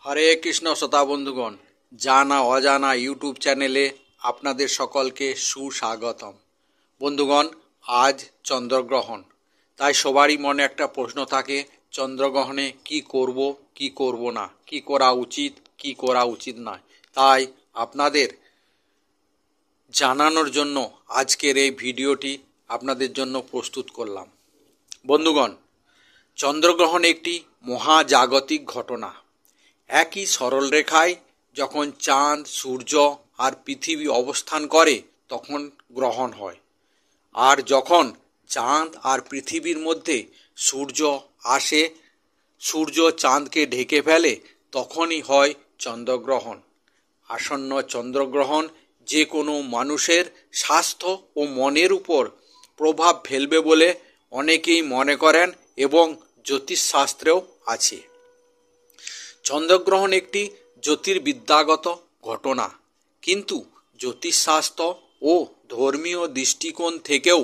হরে কৃষ্ণ শ্রোতা বন্ধুগণ, জানা অজানা ইউটিউব চ্যানেলে আপনাদের সকলকে সুস্বাগতম। বন্ধুগণ, আজ চন্দ্রগ্রহণ। তাই সবারই মনে একটা প্রশ্ন থাকে, চন্দ্রগ্রহণে কি করব, কি করব না, কি করা উচিত, কি করা উচিত নয়। তাই আপনাদের জানানোর জন্য আজকের এই ভিডিওটি আপনাদের জন্য প্রস্তুত করলাম। বন্ধুগণ, চন্দ্রগ্রহণ একটি মহাজাগতিক ঘটনা। একই সরলরেখায় যখন চাঁদ, সূর্য আর পৃথিবী অবস্থান করে তখন গ্রহণ হয়। আর যখন চাঁদ আর পৃথিবীর মধ্যে সূর্য আসে, সূর্য চাঁদকে ঢেকে ফেলে, তখনই হয় চন্দ্রগ্রহণ। আসন্ন চন্দ্রগ্রহণ যে কোনো মানুষের স্বাস্থ্য ও মনের উপর প্রভাব ফেলবে বলে অনেকেই মনে করেন এবং জ্যোতিষশাস্ত্রেও আছে। চন্দ্রগ্রহণ একটি জ্যোতির্বিদ্যাগত ঘটনা, কিন্তু জ্যোতিষশাস্ত্র ও ধর্মীয় দৃষ্টিকোণ থেকেও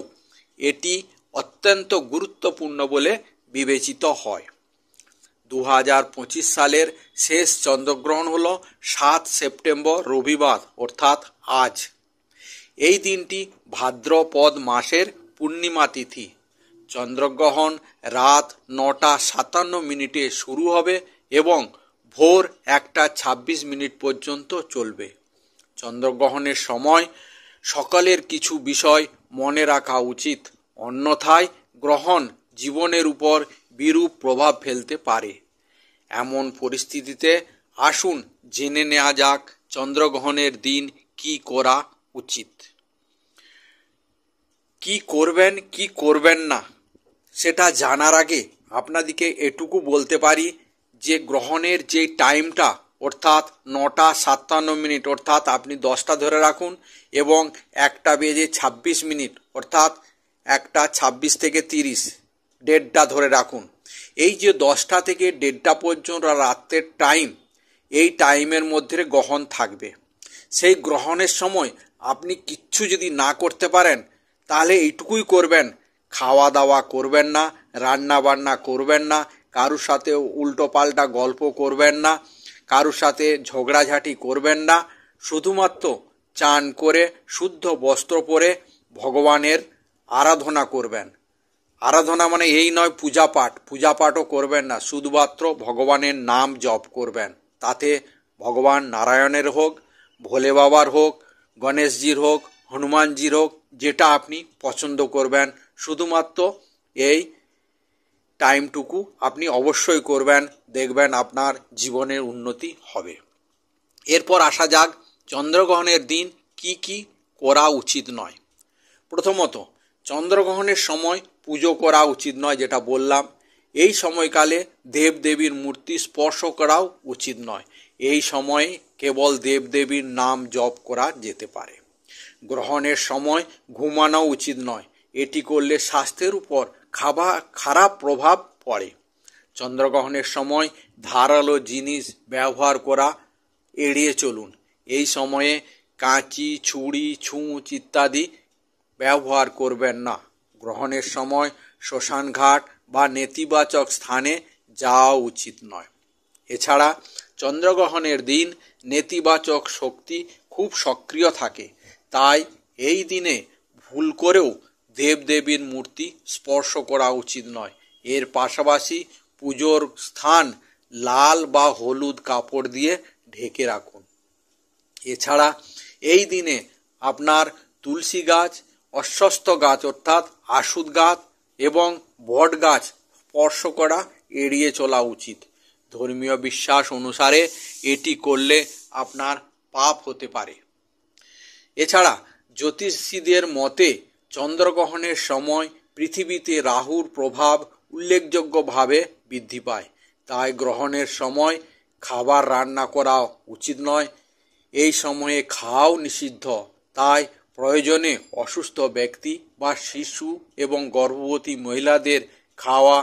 এটি অত্যন্ত গুরুত্বপূর্ণ বলে বিবেচিত হয়। 2025 সালের শেষ চন্দ্রগ্রহণ হল 7 সেপ্টেম্বর রবিবার, অর্থাৎ আজ। এই দিনটি ভাদ্রপদ মাসের পূর্ণিমা তিথি। চন্দ্রগ্রহণ রাত 9:57 শুরু হবে এবং ভোর 1:26 পর্যন্ত চলবে। চন্দ্রগ্রহণের সময় সকলের কিছু বিষয় মনে রাখা উচিত, অন্যথায় গ্রহণ জীবনের উপর বিরূপ প্রভাব ফেলতে পারে। এমন পরিস্থিতিতে আসুন জেনে নেওয়া যাক চন্দ্রগ্রহণের দিন কি করা উচিত। কি করবেন, কি করবেন না, সেটা জানার আগে আপনাদেরকে এটুকু বলতে পারি যে গ্রহণের যে টাইমটা, অর্থাৎ 9:57, অর্থাৎ আপনি 10টা ধরে রাখুন, এবং 1:26, অর্থাৎ 1:26 থেকে 30, 1:30 ধরে রাখুন। এই যে 10টা থেকে 1:30 পর্যন্ত রাতের টাইম, এই টাইমের মধ্যে গ্রহণ থাকবে। সেই গ্রহণের সময় আপনি কিচ্ছু যদি না করতে পারেন তাহলে এইটুকুই করবেন, খাওয়া দাওয়া করবেন না, রান্না বান্না করবেন না, কারুর সাথে উল্টো পাল্টা গল্প করবেন না, কারুর সাথে ঝগড়াঝাটি করবেন না। শুধুমাত্র চান করে শুদ্ধ বস্ত্র পরে ভগবানের আরাধনা করবেন। আরাধনা মানে এই নয় পূজা পাঠও করবেন না, শুধুমাত্র ভগবানের নাম জপ করবেন। তাতে ভগবান নারায়ণের হোক, ভোলে বাবার হোক, গণেশজির হোক, হনুমানজির হোক, যেটা আপনি পছন্দ করবেন, শুধুমাত্র এই টাইমটুকু আপনি অবশ্যই করবেন, দেখবেন আপনার জীবনের উন্নতি হবে। এরপর আসা যাক চন্দ্রগ্রহণের দিন কি কি করা উচিত নয়। প্রথমত, চন্দ্রগ্রহণের সময় পুজো করা উচিত নয়, যেটা বললাম। এই সময়কালে দেবদেবীর মূর্তি স্পর্শ করাও উচিত নয়। এই সময়ে কেবল দেবদেবীর নাম জপ করা যেতে পারে। গ্রহণের সময় ঘুমানো উচিত নয়, এটি করলে স্বাস্থ্যের উপর খারাপ প্রভাব পড়ে। চন্দ্রগ্রহণের সময় ধারালো জিনিস ব্যবহার করা এড়িয়ে চলুন। এই সময়ে কাঁচি, ছুরি, ছুঁচ ইত্যাদি ব্যবহার করবেন না। গ্রহণের সময় শ্মশানঘাট বা নেতিবাচক স্থানে যাওয়া উচিত নয়। এছাড়া চন্দ্রগ্রহণের দিন নেতিবাচক শক্তি খুব সক্রিয় থাকে, তাই এই দিনে ভুল করেও দেবদেবীর মূর্তি স্পর্শ করা উচিত নয়। এর পাশাপাশি পুজোর স্থান লাল বা হলুদ কাপড় দিয়ে ঢেকে রাখুন। এছাড়া এই দিনে আপনার তুলসী গাছ, অশ্বত্থ গাছ অর্থাৎ আশুদ গাছ এবং বট গাছ স্পর্শ করা এড়িয়ে চলা উচিত। ধর্মীয় বিশ্বাস অনুসারে এটি করলে আপনার পাপ হতে পারে। এছাড়া জ্যোতিষীদের মতে চন্দ্রগ্রহণের সময় পৃথিবীতে রাহুর প্রভাব উল্লেখযোগ্যভাবে বৃদ্ধি পায়, তাই গ্রহণের সময় খাবার রান্না করা উচিত নয়। এই সময়ে খাওয়াও নিষিদ্ধ, তাই প্রয়োজনে অসুস্থ ব্যক্তি বা শিশু এবং গর্ভবতী মহিলাদের খাওয়া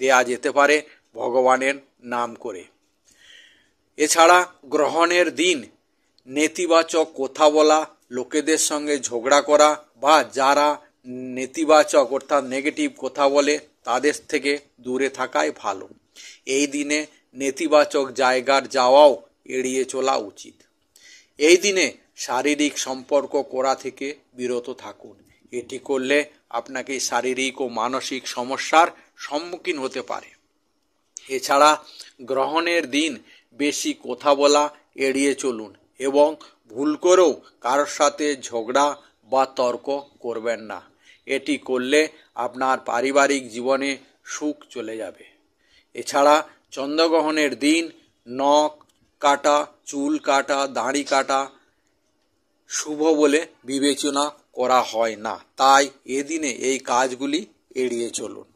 দেয়া যেতে পারে ভগবানের নাম করে। এছাড়া গ্রহণের দিন নেতিবাচক কথা বলা, লোকেদের সঙ্গে ঝগড়া করা বা যারা নেতিবাচক অর্থাৎ নেগেটিভ কথা বলে তাদের থেকে দূরে থাকাই ভালো। এই দিনে নেতিবাচক জায়গার যাওয়াও এড়িয়ে চলা উচিত। এই দিনে শারীরিক সম্পর্ক করা থেকে বিরত থাকুন। এটি করলে আপনাকে শারীরিক ও মানসিক সমস্যার সম্মুখীন হতে পারে। এছাড়া গ্রহণের দিন বেশি কথা বলা এড়িয়ে চলুন এবং ভুল করেও কারোর সাথে ঝগড়া বা তর্ক করবেন না। এটি করলে আপনার পারিবারিক জীবনে সুখ চলে যাবে। এছাড়া চন্দ্রগ্রহণের দিন নখ কাটা, চুল কাটা, দাড়ি কাটা শুভ বলে বিবেচনা করা হয় না, তাই এদিনে এই কাজগুলি এড়িয়ে চলুন।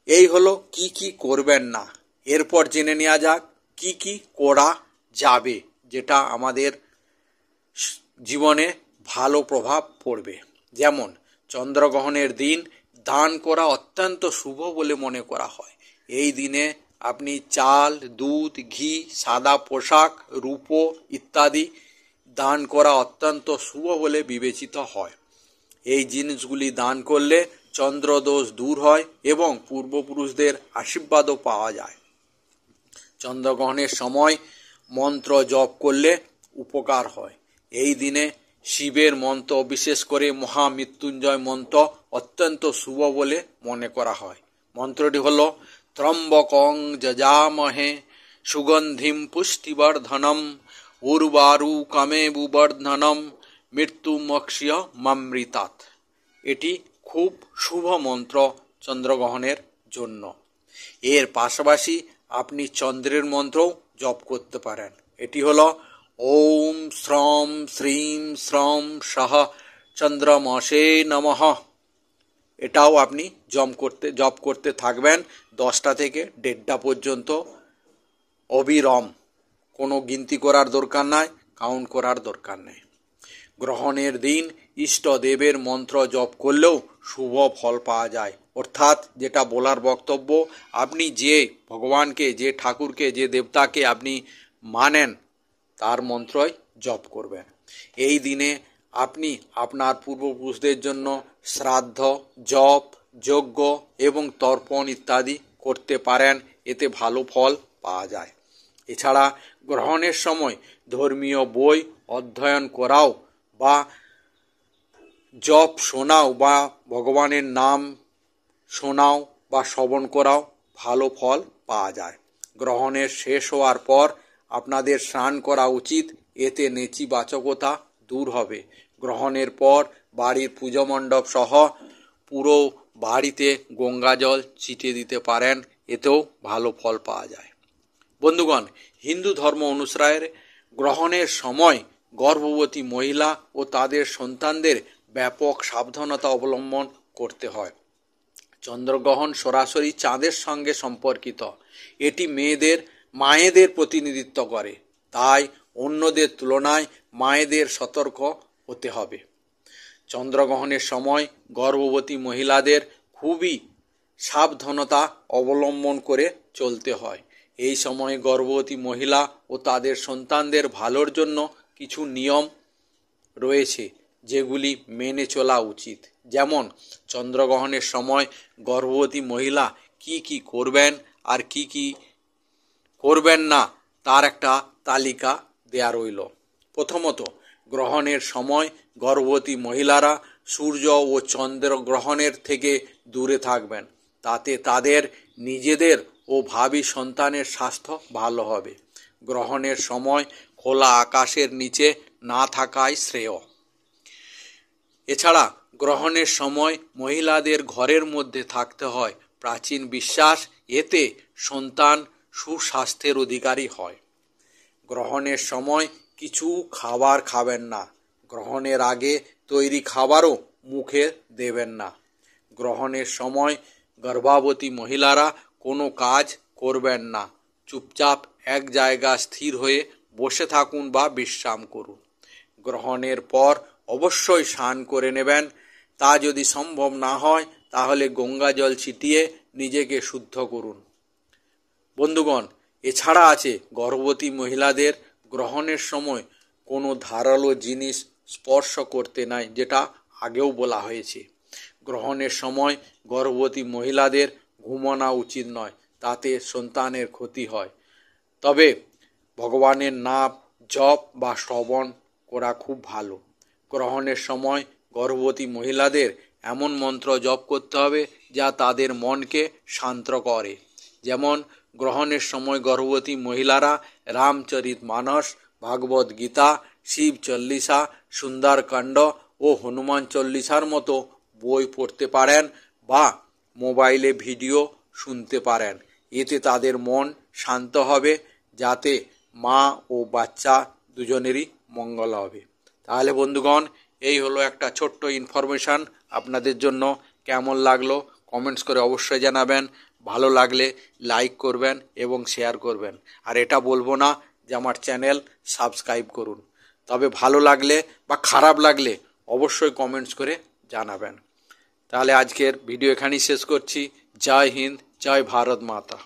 এই হলো কি কি করবেন না। এরপর জেনে নেওয়া যাক কি কি করা যাবে, যেটা আমাদের জীবনে ভালো প্রভাব পড়বে। যেমন চন্দ্রগ্রহণের দিন দান করা অত্যন্ত শুভ বলে মনে করা হয়। এই দিনে আপনি চাল, দুধ, ঘি, সাদা পোশাক, রূপো ইত্যাদি দান করা অত্যন্ত শুভ বলে বিবেচিত হয়। এই জিনিসগুলি দান করলে চন্দ্রদোষ দূর হয় এবং পূর্বপুরুষদের আশীর্বাদও পাওয়া যায়। চন্দ্রগ্রহণের সময় মন্ত্র জপ করলে উপকার হয়। এই দিনে শিবের মন্ত্র, বিশেষ করে মহামৃত্যুঞ্জয় মন্ত্র অত্যন্ত শুভ বলে মনে করা হয়। মন্ত্রটি হল ত্রম্বকং যজামহে সুগন্ধিম পুষ্টিবর্ধনম উর্বারুকমেবু বর্ধনম মৃত্যুমোক্ষ্য মামৃতাৎ। এটি খুব শুভ মন্ত্র চন্দ্রগ্রহণের জন্য। এর পাশাপাশি আপনি চন্দ্রের মন্ত্রও জপ করতে পারেন। এটি হলো ওম শ্রম শ্রীম শ্রম সহ চন্দ্রমসে নমঃ। এটাও আপনি জপ করতে থাকবেন 10টা থেকে 1:30 পর্যন্ত অবিরাম। কোনো গিনতি করার দরকার নাই, কাউন্ট করার দরকার নেই। গ্রহণের দিন ইষ্টদেবের মন্ত্র জপ করলেও শুভ ফল পাওয়া যায়। অর্থাৎ যেটা বলার বক্তব্য, আপনি যে ভগবানকে, যে ঠাকুরকে, যে দেবতাকে আপনি মানেন তার মন্ত্রই জপ করবেন। এই দিনে আপনি আপনার পূর্বপুরুষদের জন্য শ্রাদ্ধ, জপ, যজ্ঞ এবং তর্পণ ইত্যাদি করতে পারেন। এতে ভালো ফল পাওয়া যায়। এছাড়া গ্রহণের সময় ধর্মীয় বই অধ্যয়ন করাও বা জপ শোনাও বা ভগবানের নাম শোনাও বা শ্রবণ করাও ভালো ফল পাওয়া যায়। গ্রহণের শেষ হওয়ার পর আপনাদের স্নান করা উচিত, এতে নেতিবাচকতা দূর হবে। গ্রহণের পর বাড়ির পুজো মণ্ডপ সহ পুরো বাড়িতে গঙ্গা জল ছিটিয়ে দিতে পারেন, এতেও ভালো ফল পাওয়া যায়। বন্ধুগণ, হিন্দু ধর্ম অনুসারে গ্রহণের সময় গর্ভবতী মহিলা ও তাদের সন্তানদের ব্যাপক সাবধানতা অবলম্বন করতে হয়। চন্দ্রগ্রহণ সরাসরি চাঁদের সঙ্গে সম্পর্কিত। এটি মায়েদের প্রতিনিধিত্ব করে, তাই অন্যদের তুলনায় মায়েদের সতর্ক হতে হবে। চন্দ্রগ্রহণের সময় গর্ভবতী মহিলাদের খুবই সাবধানতা অবলম্বন করে চলতে হয়। এই সময় গর্ভবতী মহিলা ও তাদের সন্তানদের ভালোর জন্য কিছু নিয়ম রয়েছে যেগুলি মেনে চলা উচিত। যেমন চন্দ্রগ্রহণের সময় গর্ভবতী মহিলা কি কি করবেন আর কি কি করবেন না তার একটা তালিকা দেয়া রইল। প্রথমত, গ্রহণের সময় গর্ভবতী মহিলারা সূর্য ও চন্দ্রগ্রহণের থেকে দূরে থাকবেন, তাতে তাদের নিজেদের ও ভাবী সন্তানের স্বাস্থ্য ভালো হবে। গ্রহণের সময় খোলা আকাশের নিচে না থাকাই শ্রেয়। এছাড়া গ্রহণের সময় মহিলাদের ঘরের মধ্যে থাকতে হয়। প্রাচীন বিশ্বাস, এতে সন্তান সুস্বাস্থ্যের অধিকারী হয়। গ্রহণের সময় কিছু খাবার খাবেন না। গ্রহণের আগে তৈরি খাবারও মুখে দেবেন না। গ্রহণের সময় গর্ভবতী মহিলারা কোনো কাজ করবেন না। চুপচাপ এক জায়গায় স্থির হয়ে বসে থাকুন বা বিশ্রাম করুন। গ্রহণের পর অবশ্যই স্নান করে নেবেন। তা যদি সম্ভব না হয় তাহলে গঙ্গা জল ছিটিয়ে নিজেকে শুদ্ধ করুন। বন্ধুগণ, এছাড়া আছে গর্ভবতী মহিলাদের গ্রহণের সময় কোনো ধারালো জিনিস স্পর্শ করতে নাই, যেটা আগেও বলা হয়েছে। গ্রহণের সময় গর্ভবতী মহিলাদের ঘুমানো উচিত নয়, তাতে সন্তানের ক্ষতি হয়। তবে ভগবানের নাম জপ বা শ্রবণ করা খুব ভালো। গ্রহণের সময় গর্ভবতী মহিলাদের এমন মন্ত্র জপ করতে হবে যা তাদের মনকে শান্ত করে। যেমন গ্রহণের সময় গর্ভবতী মহিলারা রামচরিতমানস, ভাগবত গীতা, শিব চল্লিশা, সুন্দরকাণ্ড ও হনুমান চল্লিশার মতো বই পড়তে পারেন বা মোবাইলে ভিডিও শুনতে পারেন। এতে তাদের মন শান্ত হবে, যাতে মা ও বাচ্চা দুজনেরই মঙ্গল হবে। তাহলে বন্ধুগণ, এই হলো একটা ছোট্ট ইনফরমেশান আপনাদের জন্য। কেমন লাগলো কমেন্টস করে অবশ্যই জানাবেন। ভালো লাগলে লাইক করবেন এবং শেয়ার করবেন। আর এটা বলবো না যে আমার চ্যানেল সাবস্ক্রাইব করুন। তবে ভালো লাগলে বা খারাপ লাগলে অবশ্যই কমেন্টস করে জানাবেন। তাহলে আজকের ভিডিও এখানেই শেষ করছি। জয় হিন্দ, জয় ভারত মাতা।